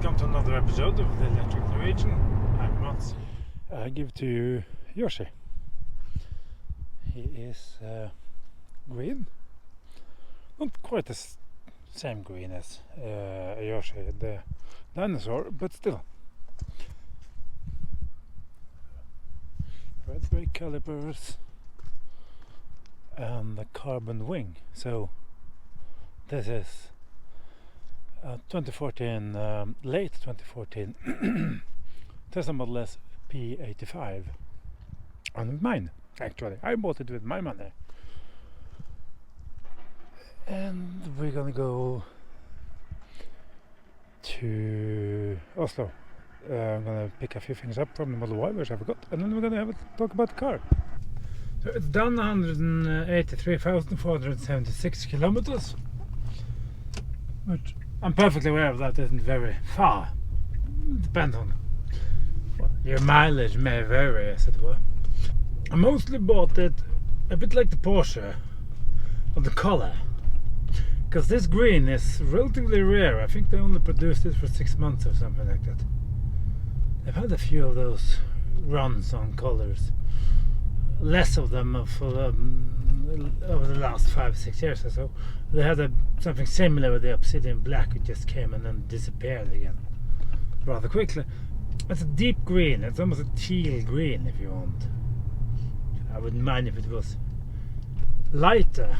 welcome to another episode of the Electric Norwegian. I'm Mats. I give to you Yoshi. He is green, not quite the same green as Yoshi, the dinosaur, but still. Red brake calipers and the carbon wing. So this is 2014, late 2014 Tesla Model S P85, and mine actually. I bought it with my money, and we're gonna go to Oslo. I'm gonna pick a few things up from the Model Y which I forgot, and then we're gonna have a talk about the car. So it's done 183,476 kilometers, which I'm perfectly aware of that isn't very far. It depends on your mileage, may vary, as it were. I mostly bought it a bit like the Porsche of the color, because this green is relatively rare. I think they only produced it for 6 months or something like that. I've had a few of those runs on colors, less of them over the last 5-6 years or so. They had something similar with the Obsidian Black, it just came and then disappeared again rather quickly. It's a deep green, it's almost a teal green if you want. I wouldn't mind if it was lighter,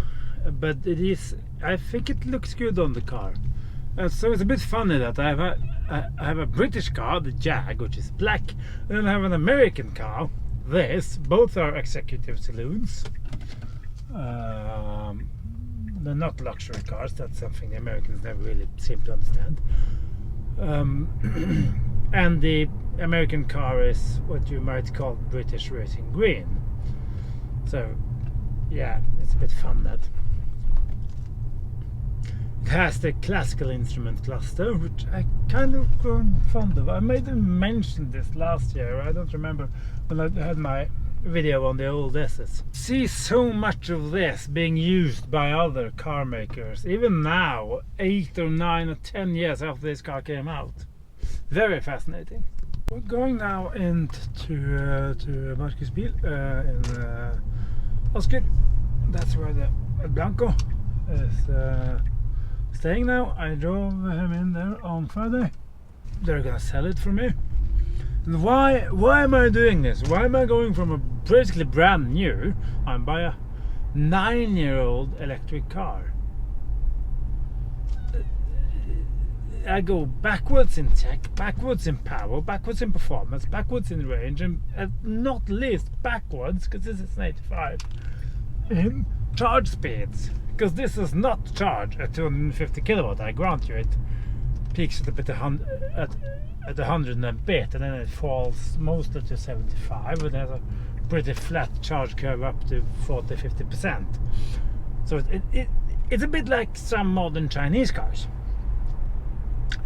but it is. I think it looks good on the car. So it's a bit funny that I have a British car, the Jag, which is black, and then I have an American car. Both are executive saloons. They're not luxury cars. That's something the Americans never really seem to understand. And the American car is what you might call British racing green. So, yeah, it's a bit fun that it has the classical instrument cluster, which I kind of grown fond of. I made a mention this last year. I don't remember when I had my video on the old S's. See so much of this being used by other car makers, even now, 8 or 9 or 10 years after this car came out. Very fascinating. We're going now into Marcus Bil in Oscar. That's where the Blanco is staying now. I drove him in there on Friday. They're gonna sell it for me. And why am I doing this? Why am I going from a basically brand new, I'm by a 9-year-old electric car? I go backwards in tech, backwards in power, backwards in performance, backwards in range, and not least backwards, because this is an 85, in charge speeds. Because this does not charge at 250 kilowatt, I grant you. It peaks at a bit at 100 and a bit, and then it falls mostly to 75, and has a pretty flat charge curve up to 40-50%. So it's a bit like some modern Chinese cars.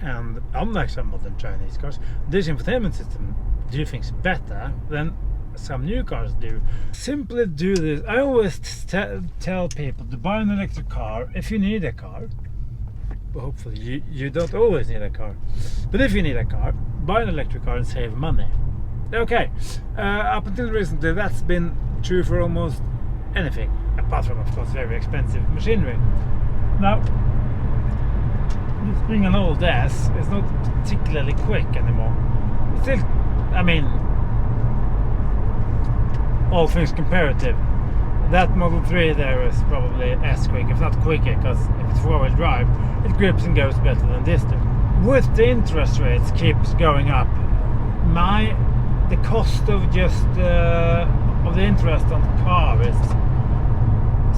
And unlike some modern Chinese cars, this infotainment system do things better than some new cars do. Simply do this. I always tell people to buy an electric car if you need a car. Well, hopefully you don't always need a car, but if you need a car, buy an electric car and save money. Okay, up until recently that's been true for almost anything, apart from of course very expensive machinery. Now, this being an old S, it's not particularly quick anymore. Still, I mean, all things comparative, that Model 3 there is probably as quick, if not quicker, because if it's four-wheel drive, it grips and goes better than this do. With the interest rates keeps going up, the cost of just of the interest on the car is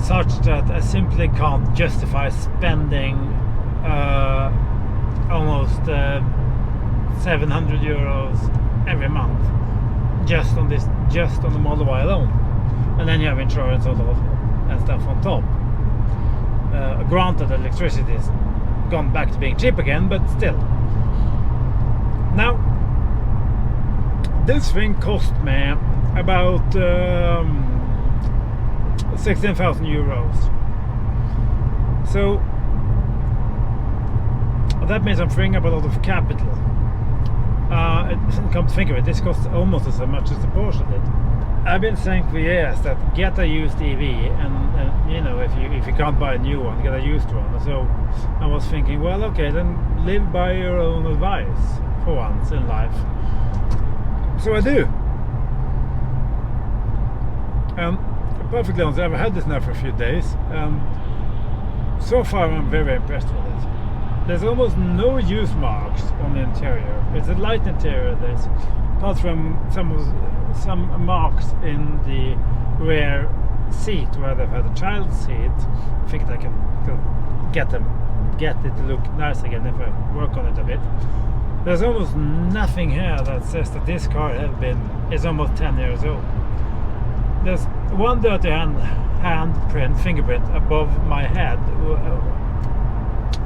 such that I simply can't justify spending almost 700 euros every month just on the Model Y alone. And then you have insurance and stuff on top. Granted, electricity has gone back to being cheap again, but still. Now, this thing cost me about 16,000 euros. So And that means I'm freeing up a lot of capital. Come to think of it, this costs almost as much as the Porsche did. I've been saying for years that get a used EV, and you know, if you can't buy a new one, get a used one. So I was thinking, well, okay, then live by your own advice for once in life. So I do. Perfectly honest, I've had this now for a few days. So far, I'm very impressed with it. There's almost no use marks on the interior. It's a light interior. There's, apart from some marks in the rear seat where they've had a child seat. I think I can get it to look nice again if I work on it a bit. There's almost nothing here that says that this car is almost 10 years old. There's one dirty fingerprint above my head.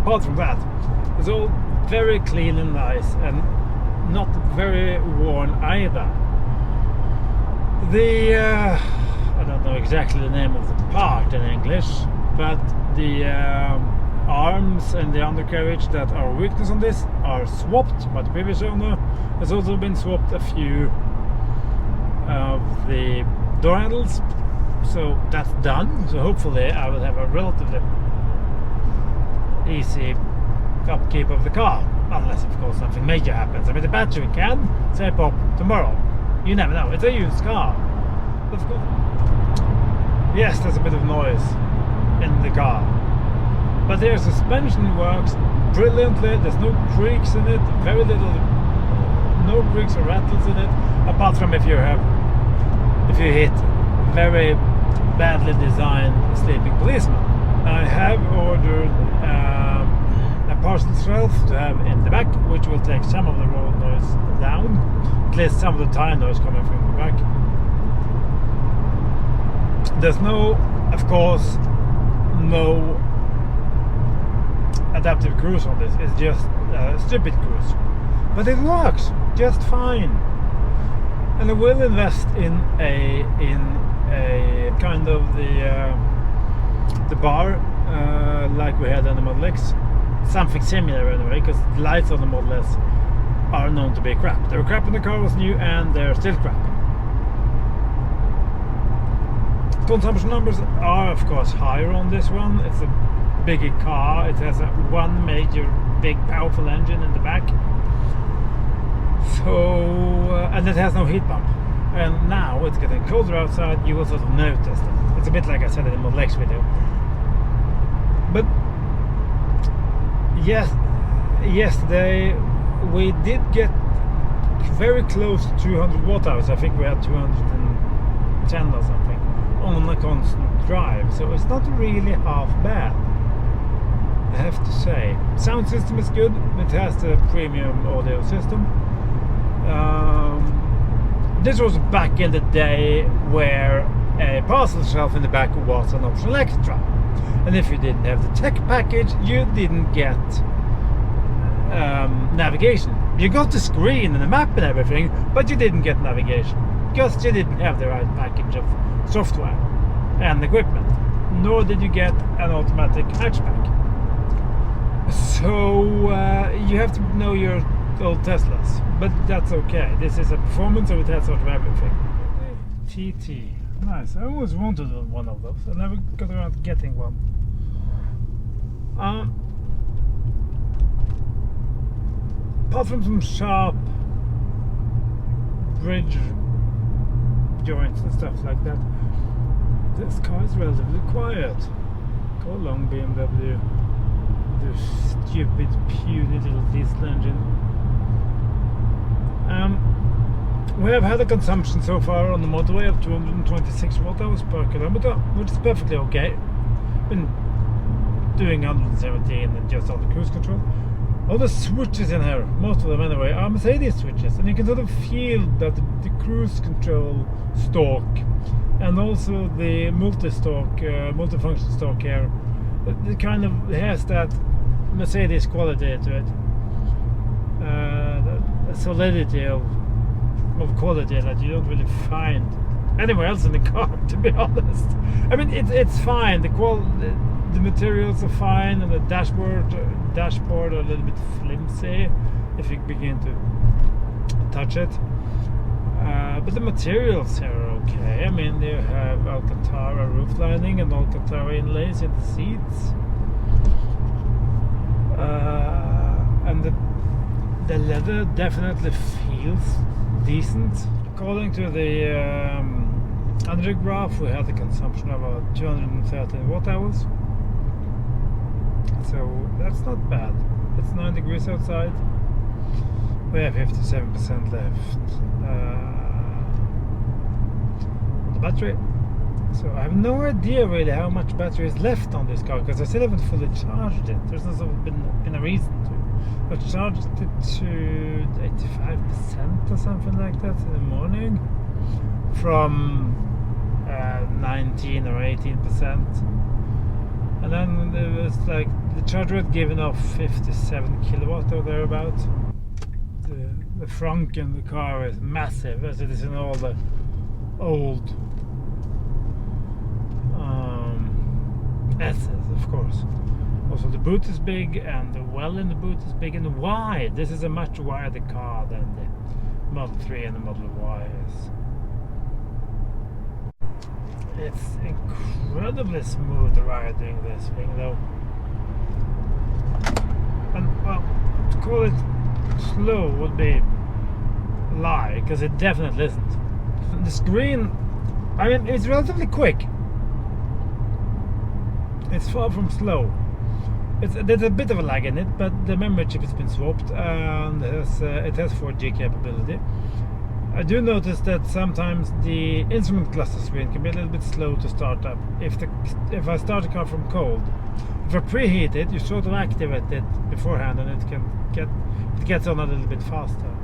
Apart from that, it's all very clean and nice, and not very worn either. I don't know exactly the name of the part in English, but the arms and the undercarriage that are weakness on this are swapped by the previous owner. There's also been swapped a few of the door handles, so that's done. So hopefully I will have a relatively easy upkeep of the car, unless of course something major happens. I mean, the battery can say pop tomorrow. You never know. It's a used car. Of course. Yes, there's a bit of noise in the car, but the suspension works brilliantly. There's no creaks in it. Very little, no creaks or rattles in it, apart from if you hit very badly designed sleeping policeman. I have ordered a parcel shelf to have in the back, which will take some of the road noise down, at least some of the tire noise coming from the back. There's of course, no adaptive cruise on this. It's just stupid cruise, but it works just fine. And I will invest in a kind of the bar like we had on the Model X, something similar anyway, because the lights on the Model S are known to be crap. They were crap when the car was new, and they're still crap. Consumption numbers are of course higher on this one. It's a bigger car. It has one major big powerful engine in the back. So and it has no heat pump. And now it's getting colder outside. You will sort of notice that. It's a bit like I said in the Model X video. But yes, yesterday we did get very close to 200 watt hours. I think we had 210 or something on a constant drive. So it's not really half bad, I have to say. Sound system is good. It has the premium audio system. This was back in the day where a parcel shelf in the back was an optional extra, and if you didn't have the tech package, you didn't get navigation. You got the screen and the map and everything, but you didn't get navigation because you didn't have the right package of software and equipment, nor did you get an automatic hatchback. So you have to know your old Teslas, but that's okay. This is a performance, so it has sort of everything. TT, nice. I always wanted one of those. I never got around to getting one. Apart from some sharp bridge joints and stuff like that, this car is relatively quiet. Go along, BMW. The stupid, puny little diesel engine. We have had a consumption so far on the motorway of 226 watt hours per kilometer, which is perfectly okay. Been doing 117 and just on the cruise control. All the switches in here, most of them anyway, are Mercedes switches, and you can sort of feel that the cruise control stalk and also the multifunction stalk here, it kind of has that Mercedes quality to it. The solidity of quality that you don't really find anywhere else in the car, to be honest. I mean, it's fine. The materials are fine, and the dashboard dashboard are a little bit flimsy if you begin to touch it. But the materials here are okay. I mean, they have Alcantara roof lining and Alcantara inlays in the seats. And the leather definitely feels decent. According to the under graph, we had a consumption of about 230 watt hours. So that's not bad. It's 9 degrees outside. We have 57% left on the battery. So I have no idea really how much battery is left on this car, because I still haven't fully charged it. There's also been a reason to. I charged it to 85% or something like that in the morning, from 19 or 18%. And then there was like the charger had given off 57 kilowatt or thereabout. The frunk in the car is massive, as it is in all the old S's, of course. Also the boot is big, and the well in the boot is big and wide. This is a much wider car than the Model 3 and the Model Y is. It's incredibly smooth riding this thing though. And well, to call it slow would be a lie, because it definitely isn't. The screen, I mean, it's relatively quick. It's far from slow. There's a bit of a lag in it, but the memory chip has been swapped and it has 4G capability. I do notice that sometimes the instrument cluster screen can be a little bit slow to start up. If I start the car from cold, if I preheat it, you sort of activate it beforehand, and it gets on a little bit faster.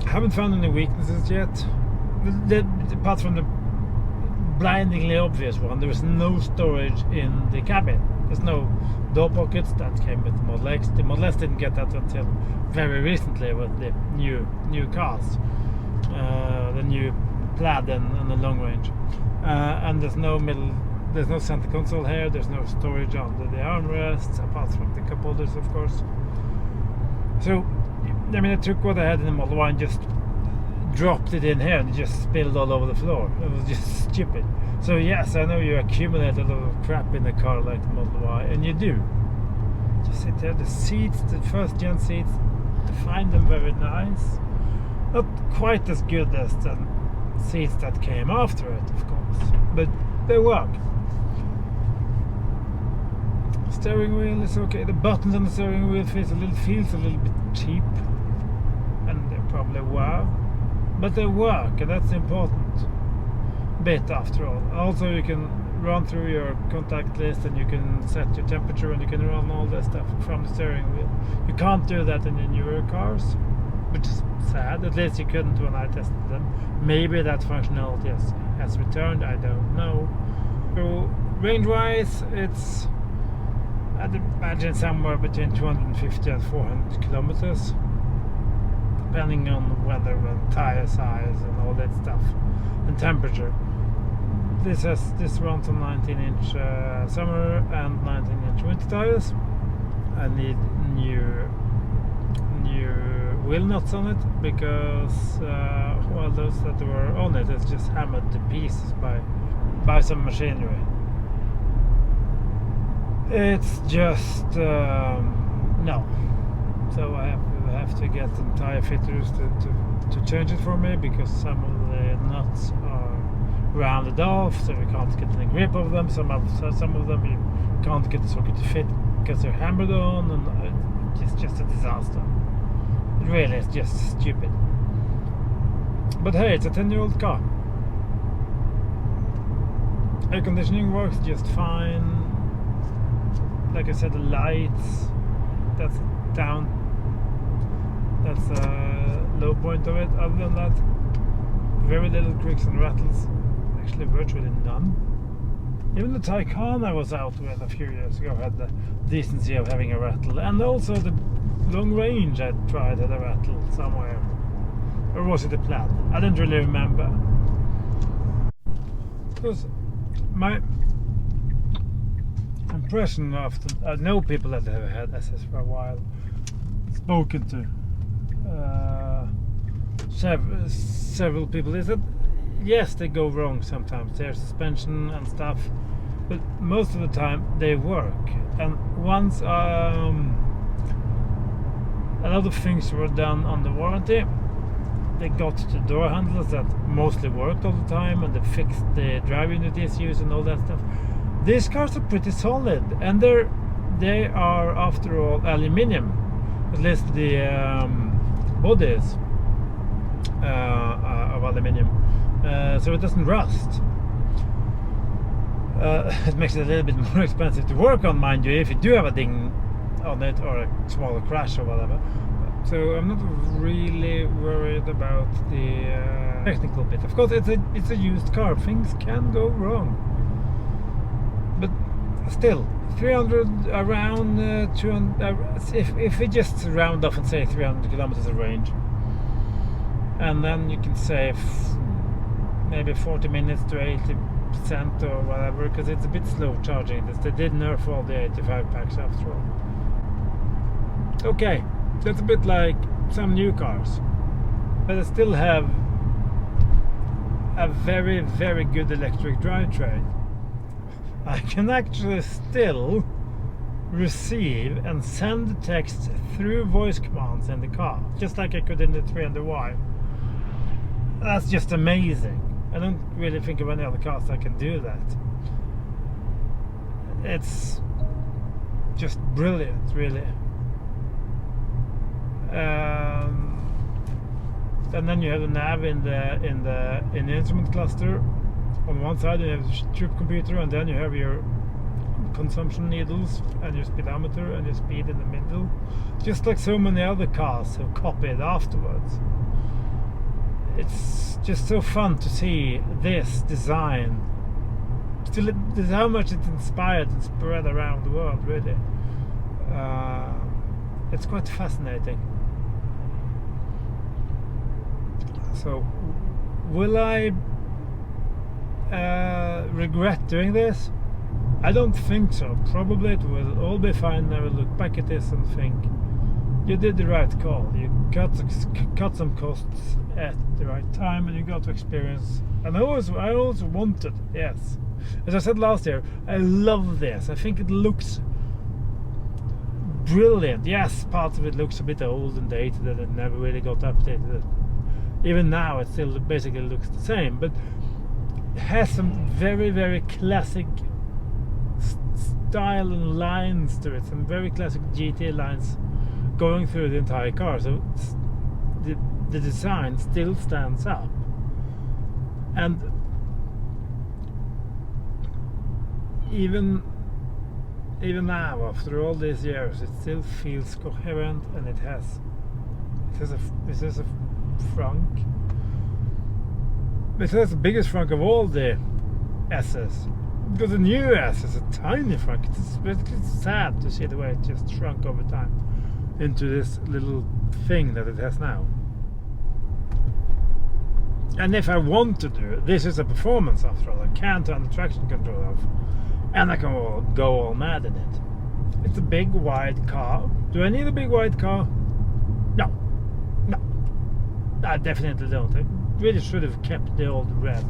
I haven't found any weaknesses yet, apart from the blindingly obvious one. There is no storage in the cabin. There's no door pockets. That came with the Model X. The Model S didn't get that until very recently with the new cars, the new Plaid and the long range. And there's no center console here. There's no storage under the armrests, apart from the cup holders, of course. So, I mean, I took what I had in the Model Y and just dropped it in here, and it just spilled all over the floor. It was just stupid. So yes, I know you accumulate a lot of crap in a car like the Model Y, and you do. Just sit there. The seats, the first gen seats, I find them very nice. Not quite as good as the seats that came after it, of course, but they work. Steering wheel is okay. The buttons on the steering wheel feels a little bit cheap, and they probably were, but they work, and that's the important bit after all. Also, you can run through your contact list, and you can set your temperature, and you can run all that stuff from the steering wheel. You can't do that in the newer cars, which is sad. At least you couldn't when I tested them. Maybe that functionality has returned, I don't know. So range-wise, it's, I'd imagine, somewhere between 250 and 400 kilometers, depending on weather and tire size and all that stuff, and temperature. This runs on 19-inch summer and 19-inch winter tires. I need new wheel nuts on it, because well, those that were on it is just hammered to pieces by some machinery. It's just no. So I have to get some tire fitters to change it for me, because some of the nuts are rounded off, so you can't get any grip of them. Some of them you can't get the socket to fit because they're hammered on, and it's just a disaster. It really is just stupid. But hey, it's a 10-year-old car. Air conditioning works just fine. Like I said, the lights, that's down. That's a low point of it. Other than that, very little creaks and rattles. Actually, virtually none. Even the Taycan I was out with a few years ago had the decency of having a rattle, and also the long range I tried had a rattle somewhere. Or was it a Plaid? I don't really remember. Because I'm impression after I know people that have had SS for a while, spoken to several people, is that yes, they go wrong sometimes, their suspension and stuff, but most of the time they work. And once a lot of things were done on the warranty, they got the door handles that mostly worked all the time, and they fixed the drive unit issues and all that stuff. These cars are pretty solid, and they are after all aluminium, at least the bodies of aluminium, so it doesn't rust. It makes it a little bit more expensive to work on, mind you, if you do have a ding on it or a smaller crash or whatever. So I'm not really worried about the technical bit. Of course, it's a used car. Things can go wrong, but still, 300 around 200. If we just round off and say 300 kilometers of range, and then you can save maybe 40 minutes to 80% or whatever, because it's a bit slow charging this. They did nerf all the 85 packs after all. Okay. That's a bit like some new cars, but I still have a very, very good electric drivetrain. I can actually still receive and send text through voice commands in the car, just like I could in the 300Y. That's just amazing. I don't really think of any other cars that can do that. It's just brilliant, really. And then you have the nav in the instrument cluster. On one side you have the trip computer, and then you have your consumption needles and your speedometer and your speed in the middle, just like so many other cars have copied afterwards. It's just so fun to see this design. Still, how much it's inspired and spread around the world, really. It's quite fascinating. So, will I regret doing this? I don't think so. Probably it will all be fine. I will look back at this and think, you did the right call. You cut some costs at the right time, and you got to experience. And I also wanted, yes. As I said last year, I love this. I think it looks brilliant. Yes, parts of it looks a bit old and dated, and it never really got updated. Even now it still basically looks the same, but it has some very, very classic style and lines to it, some very classic GT lines going through the entire car. So the design still stands up, and even now, after all these years, it still feels coherent, and it has a frunk. It has the biggest frunk of all the S's, because the new S is a tiny frunk. It's basically sad to see the way it just shrunk over time into this little thing that it has now. And if I want to do it, this is a performance after all. I can't turn the traction control off, and I can go all mad in it. It's a big wide car. Do I need a big wide car? No, I definitely don't. I really should have kept the old red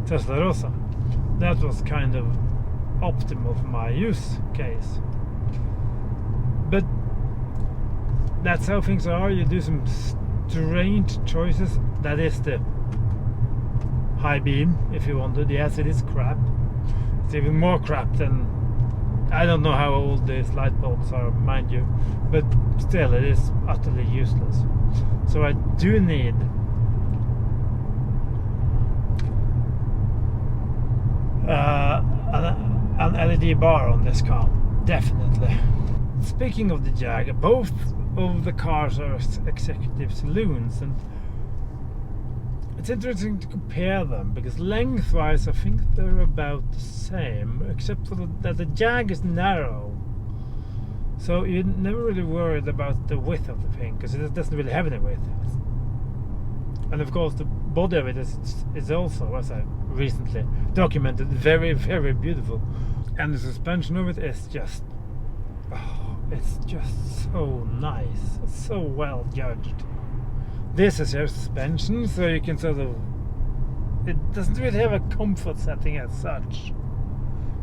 Tesla Rosa. That was kind of optimal for my use case. But that's how things are. You do some strange choices. That is the high beam, if you wanted. Yes, it is crap. It's even more crap than, I don't know how old these light bulbs are, mind you, but still it is utterly useless. So I do need an LED bar on this car, definitely. Speaking of the Jag, both of the cars are executive saloons, and it's interesting to compare them, because lengthwise I think they're about the same, except for that the Jag is narrow, so you're never really worried about the width of the thing, because it doesn't really have any width. And of course the body of it is also, as I recently documented, very, very beautiful. And the suspension of it is just, oh, it's just so nice. It's so well judged. This is your suspension, so you can sort of, it doesn't really have a comfort setting as such.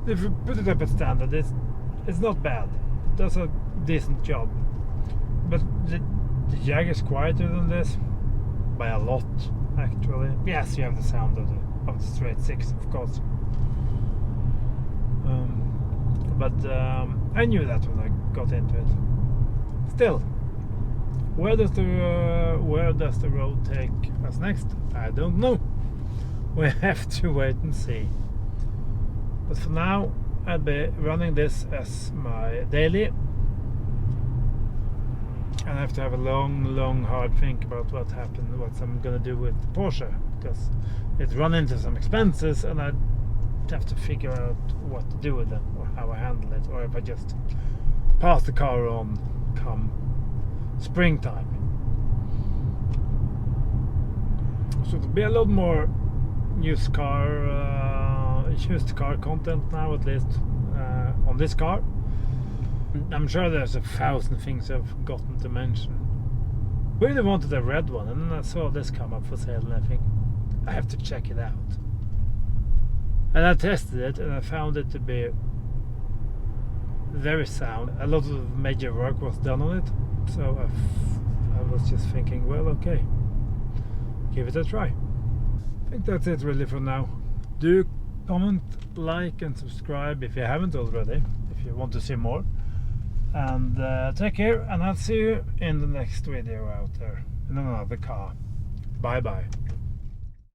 If you put it up at standard, it's not bad. It does a decent job. But the Jag is quieter than this by a lot, actually. Yes, you have the sound of the straight six, of course. But I knew that when I got into it. Still, where does the road take us next? I don't know. We have to wait and see. But for now, I'll be running this as my daily, and I have to have a long, hard think about what I'm gonna do with the Porsche, because it's run into some expenses, and I have to figure out what to do with them, or how I handle it, or if I just pass the car on come springtime. So there'll be a lot more used car content now, at least on this car. I'm sure there's 1,000 things I've forgotten to mention. Really wanted a red one, and then I saw this come up for sale, and I think I have to check it out. And I tested it, and I found it to be very sound. A lot of major work was done on it, so I was just thinking, well, okay, give it a try. I think that's it really for now. Do comment, like, and subscribe if you haven't already, if you want to see more. And take care, and I'll see you in the next video out there in another car. Bye bye.